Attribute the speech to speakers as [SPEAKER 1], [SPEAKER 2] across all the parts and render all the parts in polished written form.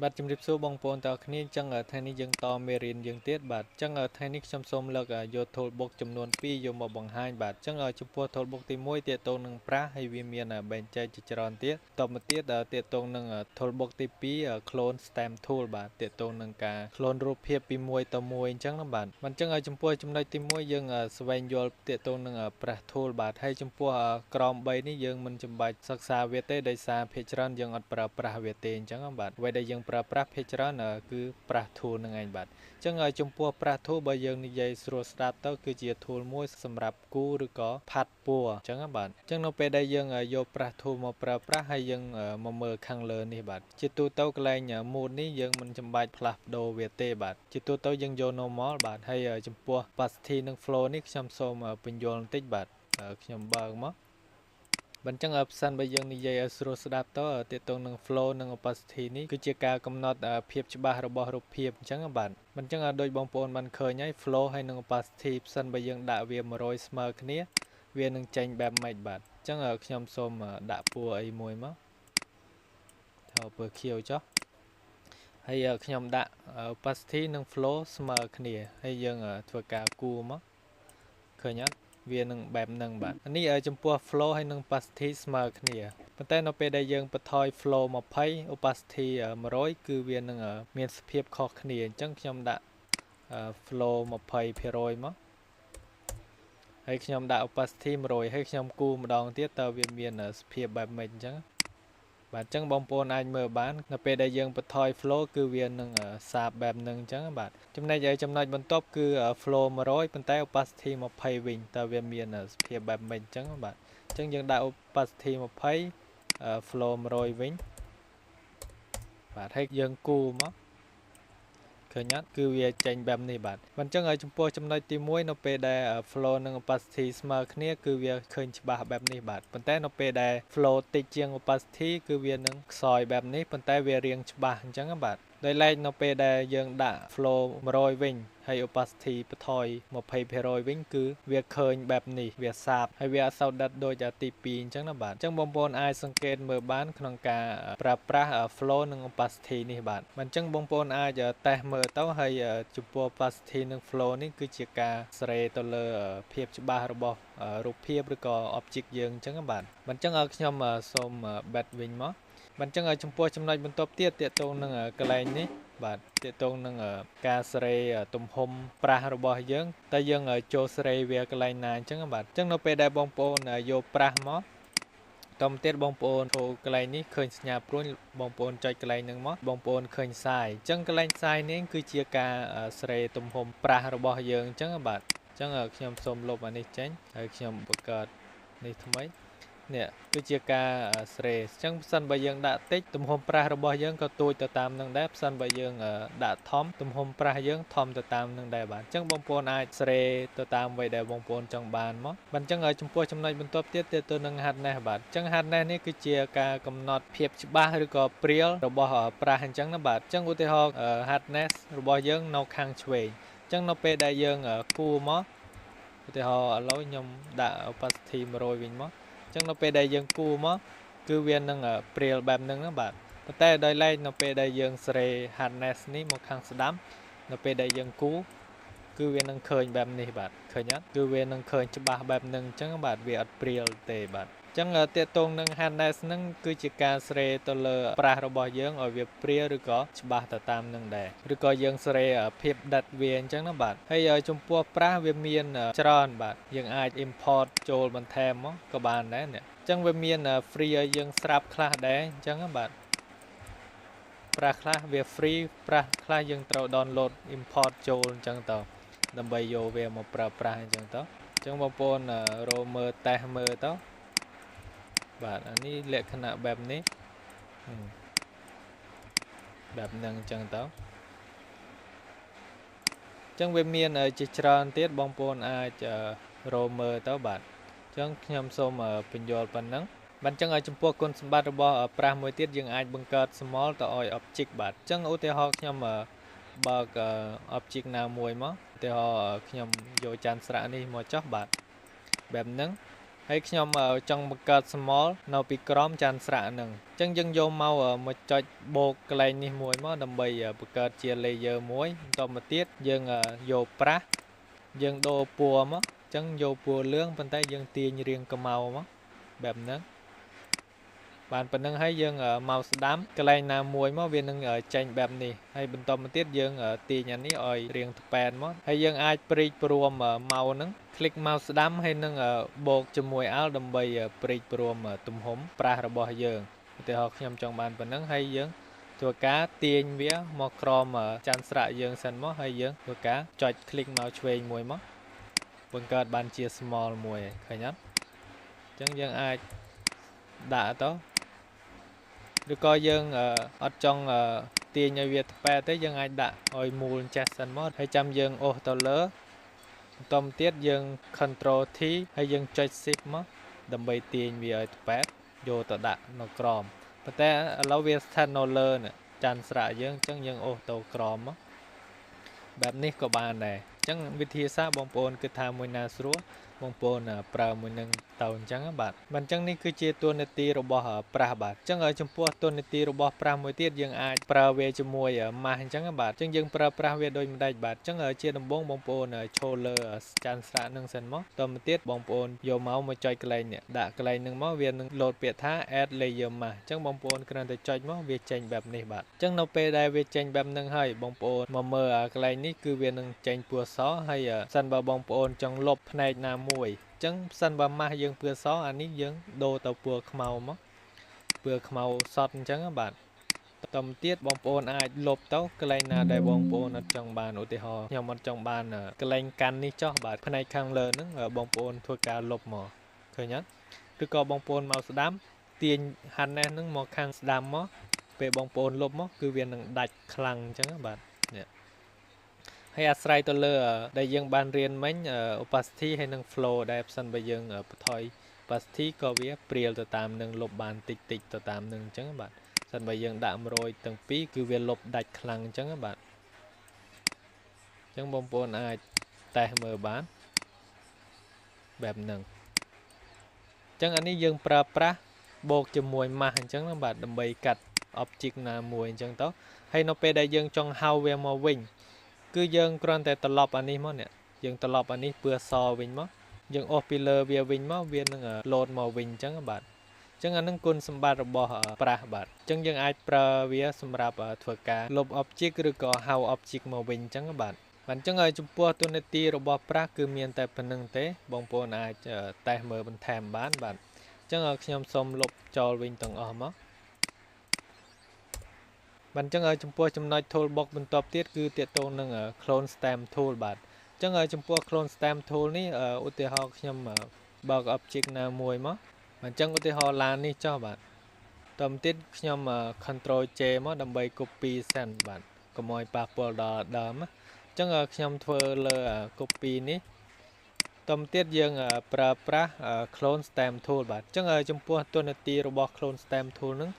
[SPEAKER 1] បាទជំរាបសួរបងប្អូនទាំងអស់គ្នាអញ្ចឹងថ្ងៃនេះយើងតមេរៀនយើងទៀតបាទអញ្ចឹងថ្ងៃនេះខ្ញុំសូមលើកយក toolbox ចំនួន2យកមកបង្ហាញបាទអញ្ចឹងចំពោះ toolbox ទី1ទាក់ទងនឹងប្រាសហើយវាមានបែងចែកជាច្រើនទៀតតទៅទៀតទាក់ទងនឹង toolbox ទី2 clone stamp tool បាទទាក់ទងនឹងការ clone រូបភាពពីមួយទៅមួយអញ្ចឹងណាបាទអញ្ចឹងចំពោះចំណុចទី1យើងស្វែងយល់ទាក់ទងនឹងប្រាស tool បាទហើយចំពោះក្រម3នេះយើងមិនចាំបាច់សិក្សាវាទេដោយសារភាគច្រើនយើងអត់ប្រើប្រាស់វាទេអញ្ចឹងបាទអ្វីដែលយើងប្រើប្រាស់ភាគច្រើនគឺប្រាស់ tool នឹងឯងបាទអញ្ចឹងចំពោះប្រាស់ tool បើយើងនិយាយស្រួលស្ដាប់ទៅគឺជា tool មួយសម្រាប់គូឬក៏ផាត់ពណ៌អញ្ចឹងបាទអញ្ចឹងនៅពេលដែលយើងយកប្រាស់ tool មកប្រើប្រាស់ហើយយើងមកមើលខាងលើនេះបាទជាទូទៅកន្លែង mode នេះយើងមិនចាំបាច់ផ្លាស់ប្ដូរវាទេបាទជាទូទៅយើងយក normal បាទហើយចំពោះ opacity និង flow នេះខ្ញុំសូមពន្យល់បន្តិចបាទខ្ញុំបើកមកបញ្ចឹងផ្សិនបើយើងនិយាយឲ្យស្រួលស្ដាប់ទៅទាក់ទងនឹង flow និង opacity នេះគឺជាការកំណត់ភាពច្បាស់របស់រូបភាពអញ្ចឹងបាទមិនចឹងដូចបងប្អូនបានឃើញហើយ flow ហើយនិង opacity ផ្សិនបើយើងដាក់វា100ស្មើគ្នាវានឹងចេញបែបម៉េចបាទអញ្ចឹងខ្ញុំសូមដាក់ពណ៌អីមួយមកថាពណ៌ខៀវចុះហើយខ្ញុំដាក់ opacity និង flow ស្មើគ្នាហើយយើងធ្វើការគូមកឃើញអត់វានឹងបែបហ្នឹងបាទនេះចំពោះ flow ហើយនិង opacity ស្មើគ្នាប៉ុន្តែនៅពេលដែលយើងបន្ថយ flow 20 opacity 100គឺវានឹងមានសភាពខុសគ្នាអញ្ចឹងខ្ញុំដាក់ flow 20%មកហើយខ្ញុំដាក់ opacity 100ហើយខ្ញុំគូម្ដងទៀតតើវាមានសភាពបែបម៉េចអញ្ចឹងបាទអញ្ចឹងបងប្អូនអាចមើលបាននៅពេលដែលយើងបន្ថយ flow គឺវានឹងសាបបែបហ្នឹងអញ្ចឹងបាទចំណុចបន្ទាប់គឺ flow 100ប៉ុន្តែ opacity 20វិញតើវាមានសភាពបែបម៉េចអញ្ចឹងបាទអញ្ចឹងយើងដាក់ opacity 20 flow 100វិញបាទហើយយើងគូមកឃើញអត់គឺវាចេញបែបនេះបាទអញ្ចឹងចំពោះចំណុចទី1នៅពេលដែល flow និង opacity ស្មើគ្នាគឺវាឃើញច្បាស់បែបនេះបាទប៉ុន្តែនៅពេលដែល flow តិចជាង opacity គឺវានឹងខ្សោយបែបនេះប៉ុន្តែវារាងច្បាស់អញ្ចឹងបាទដោយឡែកនៅពេលដែលយើងដាក់ flow 100វិញហើយ opacity បន្ថយ20%វិញគឺវាឃើញបែបនេះវាសាបហើយវាអត់សូវដិតដូចទី2អញ្ចឹងណាបាទអញ្ចឹងបងប្អូនអាចសង្កេតមើលបានក្នុងការប្រើប្រាស់ flow និង opacity នេះបាទអញ្ចឹងបងប្អូនអាចតេស្តមើលទៅហើយចំពោះ opacity និង flow នេះគឺជាការស្រេទៅលើភាពច្បាស់របស់រូបភាពឬក៏ object យើងអញ្ចឹងបាទអញ្ចឹងខ្ញុំសូម back វិញមកអញ្ចឹងចំពោះចំណុចបន្ទាប់ទៀតទាក់ទងនឹងកន្លែងនេះបាទទាក់ទងនឹងការសេរីទំហំប្រាស់របស់យើងតើយើងចូលសេរីវាកន្លែងណាអញ្ចឹងបាទអញ្ចឹងនៅពេលដែលបងប្អូនយកប្រាស់មកតទៅទៀតបងប្អូនចូលកន្លែងនេះឃើញសញ្ញាព្រួញបងប្អូនចុចកន្លែងហ្នឹងមកបងប្អូនឃើញខ្សែអញ្ចឹងកន្លែងខ្សែនេះគឺជាការសេរីទំហំប្រាស់របស់យើងអញ្ចឹងបាទអញ្ចឹងខ្ញុំសូមលុបអានេះចេញហើយខ្ញុំបង្កើតនេះថ្មីនេះគឺជាការស្រេអញ្ចឹងផ្សិនបើយើងដាក់តិចទំហំប្រាស់របស់យើងក៏ទូចទៅតាមនឹងដែរផ្សិនបើយើងដាក់ធំទំហំប្រាស់យើងធំទៅតាមនឹងដែរបាទអញ្ចឹងបងប្អូនអាចស្រេទៅតាមអ្វីដែលបងប្អូនចង់បានមកបាទអញ្ចឹងចំពោះចំណុចបន្ទាប់ទៀតទៅនឹង hardness បាទអញ្ចឹង hardness នេះគឺជាការកំណត់ភាពច្បាស់ឬក៏ព្រាលរបស់ប្រាស់អញ្ចឹងណាបាទអញ្ចឹងឧទាហរណ៍ hardness របស់យើងនៅខាងឆ្វេងអញ្ចឹងនៅពេលដែលយើងគូមកឧទាហរណ៍ឥឡូវខ្ញុំដាក់ opacity 100វិញមកអញ្ចឹងនៅពេលដែលយើងគូមកគឺវានឹងព្រាលបែបហ្នឹងណាបាទប៉ុន្តែដោយឡែកនៅពេលដែលយើងសេរី hardness នេះមកខាងស្ដាំនៅពេលដែលយើងគូគឺវានឹងឃើញបែបនេះបាទឃើញអត់គឺវានឹងឃើញច្បាស់បែបហ្នឹងអញ្ចឹងបាទវាអត់ព្រាលទេបាទអញ្ចឹងទាក់ទងនឹង hardness ហ្នឹងគឺជាការស្រេទៅលើប្រាស់របស់យើងឲ្យវាព្រាលឬក៏ច្បាស់ទៅតាមនឹងដែរឬក៏យើងស្រេភាពដិតវាអញ្ចឹងណាបាទហើយចំពោះប្រាស់វាមានច្រើនបាទយើងអាច import ចូលបន្ថែមមកក៏បានដែរនេះអញ្ចឹងវាមាន free ឲ្យយើងស្រាប់ខ្លះដែរអញ្ចឹងបាទប្រាស់ខ្លះវា free ប្រាស់ខ្លះយើងត្រូវ download import ចូលអញ្ចឹងទៅដើម្បីយកវាមកប្រើប្រាស់អញ្ចឹងទៅអញ្ចឹងបងប្អូនរកមើលតេស្តមើលទៅបាទអានេះលក្ខណៈបែបនេះបែបហ្នឹងអញ្ចឹងទៅអញ្ចឹងវាមានជាច្រើនទៀតបងប្អូនអាចរកមើលទៅបាទអញ្ចឹងខ្ញុំសូមពន្យល់ប៉ុណ្ណឹងបាទអញ្ចឹងចំពោះគុណសម្បត្តិរបស់ប្រាស់មួយទៀតយើងអាចបង្កើត small ទៅឲ្យ object បាទអញ្ចឹងឧទាហរណ៍ខ្ញុំបើក object ណាមួយមកឧទាហរណ៍ខ្ញុំយកច័ន្ទស្រាក់នេះមកចុះបាទបែបហ្នឹង ហើយខ្ញុំចង់បង្កើត small នៅពីក្រោមចានស្រាក់ហ្នឹងអញ្ចឹងយើងយកមកចុចបូកកន្លែងនេះមួយមកដើម្បីបង្កើតជា layer មួយបន្តមកទៀតយើងយកប្រាស់យើងដូរពណ៌មកអញ្ចឹងយកពណ៌លឿងប៉ុន្តែយើងទាញរាងខ្មៅមកបែបហ្នឹងបានប៉ុណ្្នឹងហើយយើងមកស្ដាំកន្លែងណាមួយមកវានឹងចេញបែបនេះហើយបន្តមកទៀតយើងទាញអានេះឲ្យរាងថ្ប៉ែនមកហើយយើងអាចព្រីកព្រមមកហ្នឹងคลิกមកស្ដាំហើយនឹងបូកជាមួយ Alt ដើម្បីព្រីកព្រមទំហំប្រាស់របស់យើងឧទាហរណ៍ខ្ញុំចង់បានប៉ុណ្្នឹងហើយយើងធ្វើការទាញវាមកក្រោមចានស្រាក់យើងសិនមកហើយយើងធ្វើការចុចคลิกមកឆ្វេងមួយមកបង្កើតបានជា small មួយឃើញអត់អញ្ចឹងយើងអាចដាក់ទៅឬក៏យើងអត់ចង់ទាញឲ្យវាថ្ប៉ែទេយើងអាចដាក់ឲ្យមូលចេះសិនមកហើយចាំយើងអូសទៅលើបន្តមកទៀតយើង Control T ហើយយើងចុច Shift មកដើម្បីទាញវាឲ្យថ្ប៉ែយកទៅដាក់នៅក្រោមប៉ុន្តែឥឡូវវាស្ថិតនៅលើចានស្រាក់យើងអញ្ចឹងយើងអូសទៅក្រោមមកបែបនេះក៏បានដែរអញ្ចឹងវិធីសាស្ត្របងប្អូនគឺថាមួយណាស្រួលបងប្អូនប្រើមួយនឹងទៅអញ្ចឹងបាទអញ្ចឹងនេះគឺជាតួនាទីរបស់ប្រាស់បាទអញ្ចឹងចំពោះតួនាទីរបស់ប្រាស់មួយទៀតយើងអាចប្រើវាជាមួយម៉ាស់អញ្ចឹងបាទអញ្ចឹងយើងប្រើប្រាស់វាដូចម្ដេចបាទអញ្ចឹងជាដំបូងបងប្អូនឈរលើចានស្រាក់នឹងសិនមកតទៅទៀតបងប្អូនយកមកចុចកន្លែងនេះដាក់កន្លែងនឹងមកវានឹងលោតពាក្យថា add layer mask អញ្ចឹងបងប្អូនគ្រាន់តែចុចមកវាចេញបែបនេះបាទអញ្ចឹងនៅពេលដែលវាចេញបែបហ្នឹងហើយបងប្អូនមកមើលកន្លែងនេះគឺវានឹងចេញពណ៌សហើយសិនបើបងប្អូនចង់លុបផ្នែកណាមួយអញ្ចឹងសិនបើម៉ាស់យើងពណ៌សអានេះយើងដូរទៅពណ៌ខ្មៅមកពណ៌ខ្មៅសតអញ្ចឹងបាទតទៅទៀតបងប្អូនអាចលុបទៅកន្លែងណាដែលបងប្អូនអត់ចង់បានឧទាហរណ៍ខ្ញុំអត់ចង់បានកន្លែងកាន់នេះចោះបាទផ្នែកខាងលើហ្នឹងបងប្អូនធ្វើការលុបមកឃើញអត់ឬក៏បងប្អូនមកស្ដាំទាញហាន់នេះហ្នឹងមកខាងស្ដាំមកពេលបងប្អូនលុបមកគឺវានឹងដាច់ខ្លាំងអញ្ចឹងបាទនេះហើយអាស្រ័យទៅលើដែលយើងបានរៀនមិញ opacity ហើយនិង flow ដែលផ្សិនបើយើងបន្ថយ opacity ក៏វាព្រាលទៅតាមនឹងលុបបានតិចតិចទៅតាមនឹងអញ្ចឹងបាទសិនបើយើងដាក់100ទាំងពីរគឺវាលុបដាច់ខ្លាំងអញ្ចឹងបាទអញ្ចឹងបងប្អូនអាចតេស្តមើលបានបែបហ្នឹងអញ្ចឹងអានេះយើងប្រើប្រាស់បូកជាមួយម៉ាស់អញ្ចឹងបាទដើម្បីកាត់ object ណាមួយអញ្ចឹងទៅហើយនៅពេលដែលយើងចង់ហៅវាមកវិញគឺយើងគ្រាន់តែត្រឡប់អានេះមកនេះយើងត្រឡប់អានេះពណ៌សវិញមកយើងអូសពីលើវាវិញមកវានឹងលោតមកវិញអញ្ចឹងបាទអញ្ចឹងអានឹងគុណសម្បត្តិរបស់ប្រាស់បាទអញ្ចឹងយើងអាចប្រើវាសម្រាប់ធ្វើការលុប object ឬក៏ហៅ object មកវិញអញ្ចឹងបាទអញ្ចឹងចំពោះតួនាទីរបស់ប្រាស់គឺមានតែប៉ុណ្្នឹងទេបងប្អូនអាចតេស្តមើលបន្ថែមបានបាទអញ្ចឹងខ្ញុំសូមលុបចោលវិញទាំងអស់មកបាទអញ្ចឹងចំពោះចំណុច toolbox បន្ទាប់ទៀតគឺទាក់ទងនឹង clone stamp tool បាទអញ្ចឹងចំពោះ clone stamp tool នេះឧទាហរណ៍ខ្ញុំបើក object ណាមួយមកអញ្ចឹងឧទាហរណ៍ឡាននេះចុះបាទតទៅទៀតខ្ញុំ control J មកដើម្បី copy សិនបាទកុំឲ្យប៉ះពាល់ដល់ដើមអញ្ចឹងខ្ញុំធ្វើលើ copy នេះតទៅទៀតយើងប្រើប្រាស់ clone stamp tool បាទអញ្ចឹងចំពោះតួនាទីរបស់ clone stamp tool ហ្នឹង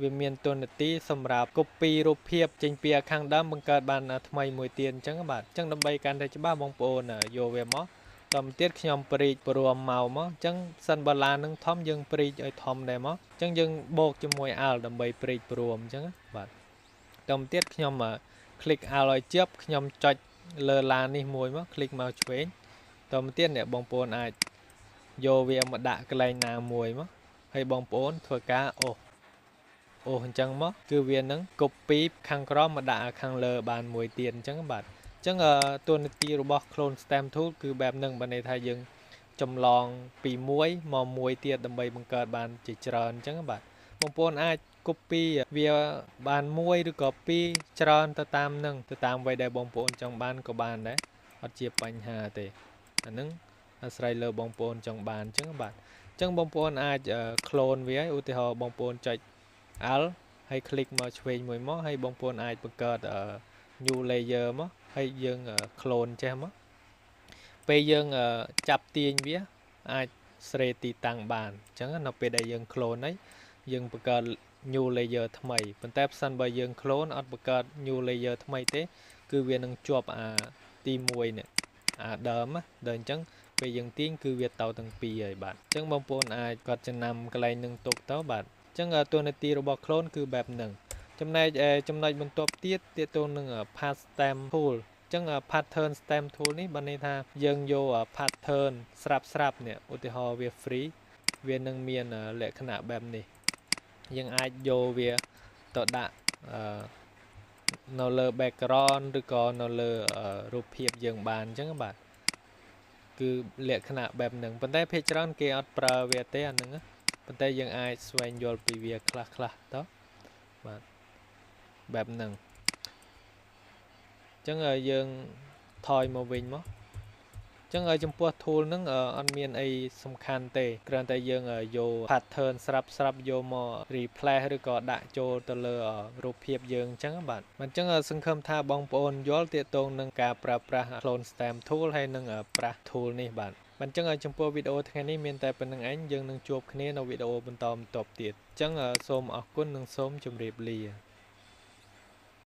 [SPEAKER 1] វាមានតួនាទីសម្រាប់ copy រូបភាពចេញពីខាងដើមបង្កើតបានថ្មីមួយទៀតអញ្ចឹងបាទអញ្ចឹងដើម្បីកាន់តែច្បាស់បងប្អូនយកវាមកតទៅទៀតខ្ញុំព្រីកព្រមមកអញ្ចឹងសិនបើឡាននឹងធំយើងព្រីកឲ្យធំដែរមកអញ្ចឹងយើងបូកជាមួយ Alt ដើម្បីព្រីកព្រមអញ្ចឹងបាទតទៅទៀតខ្ញុំclick Alt ឲ្យជាប់ខ្ញុំចុចលើឡាននេះមួយមក click មកឆ្វេងតទៅទៀតអ្នកបងប្អូនអាចយកវាមកដាក់កន្លែងណាមួយមកហើយបងប្អូនធ្វើការអូសអញ្ចឹងមកគឺវានឹង copy ខាងក្រោមមកដាក់ខាងលើបានមួយទៀតអញ្ចឹងបាទអញ្ចឹងតួនាទីរបស់ clone stamp tool គឺបែបហ្នឹងបើន័យថាយើងចម្លងពីមួយមកមួយទៀតដើម្បីបង្កើតបានជាច្រើនអញ្ចឹងបាទបងប្អូនអាច copy វាបានមួយឬក៏ពីរច្រើនទៅតាមនឹងទៅតាមអ្វីដែលបងប្អូនចង់បានក៏បានដែរអត់ជាបញ្ហាទេអាហ្នឹងអាស្រ័យលើបងប្អូនចង់បានអញ្ចឹងបាទអញ្ចឹងបងប្អូនអាច clone វាឧទាហរណ៍បងប្អូនចុចAlt ហើយ click មកឆ្វេងមួយមកហើយបងប្អូនអាចបង្កើត new layer មកហើយយើង clone ចេះមកពេលយើងចាប់ទាញវាអាចស្រេទីតាំងបានអញ្ចឹងនៅពេលដែលយើង clone ហើយយើងបង្កើត new layer ថ្មីប៉ុន្តែប្រសិនបើយើង clone អត់បង្កើត new layer ថ្មីទេគឺវានឹងជាប់ទី1នេះដើមដល់អញ្ចឹង ពេលយើងទាញគឺវាតទាំងពីរហើយបាទអញ្ចឹងបងប្អូនអាចគាត់ចំណាំកន្លែងនឹងទុកទៅបាទអញ្ចឹងតួនាទីរបស់ clone គឺបែបហ្នឹងចំណែកចំណុចបន្ទាប់ទៀតទាក់ទងនឹង path stamp tool អញ្ចឹង pattern stamp tool នេះបានន័យថាយើងយក pattern ស្រាប់នេះឧទាហរណ៍វា free វានឹងមានលក្ខណៈបែបនេះយើងអាចយកវាទៅដាក់នៅលើ background ឬក៏នៅលើរូបភាពយើងបានអញ្ចឹងបាទគឺលក្ខណៈបែបហ្នឹងប៉ុន្តែភាគច្រើនគេអត់ប្រើវាទេអាហ្នឹងប៉ុន្តែយើងអាចស្វែងយល់ពីវាខ្លះទៅបាទបែបហ្នឹងអញ្ចឹងយើងថយមកវិញមកអញ្ចឹងចំពោះ tool ហ្នឹងអត់មានអីសំខាន់ទេគ្រាន់តែយើងយក pattern ស្រាប់យកមក replace ឬក៏ដាក់ចូលទៅលើរូបភាពយើងអញ្ចឹងបាទអញ្ចឹងសង្ឃឹមថាបងប្អូនយល់ទាក់ទងនឹងការប្រើប្រាស់ clone stamp tool ហើយនឹងប្រាស់ tool នេះបាទអញ្ចឹងចំពោះវីដេអូថ្ងៃនេះមានតែប៉ុណ្្នឹងឯងយើងនឹងជួបគ្នានៅវីដេអូបន្តទៀតអញ្ចឹងសូមអរគុណនិងសូមជម្រាបលា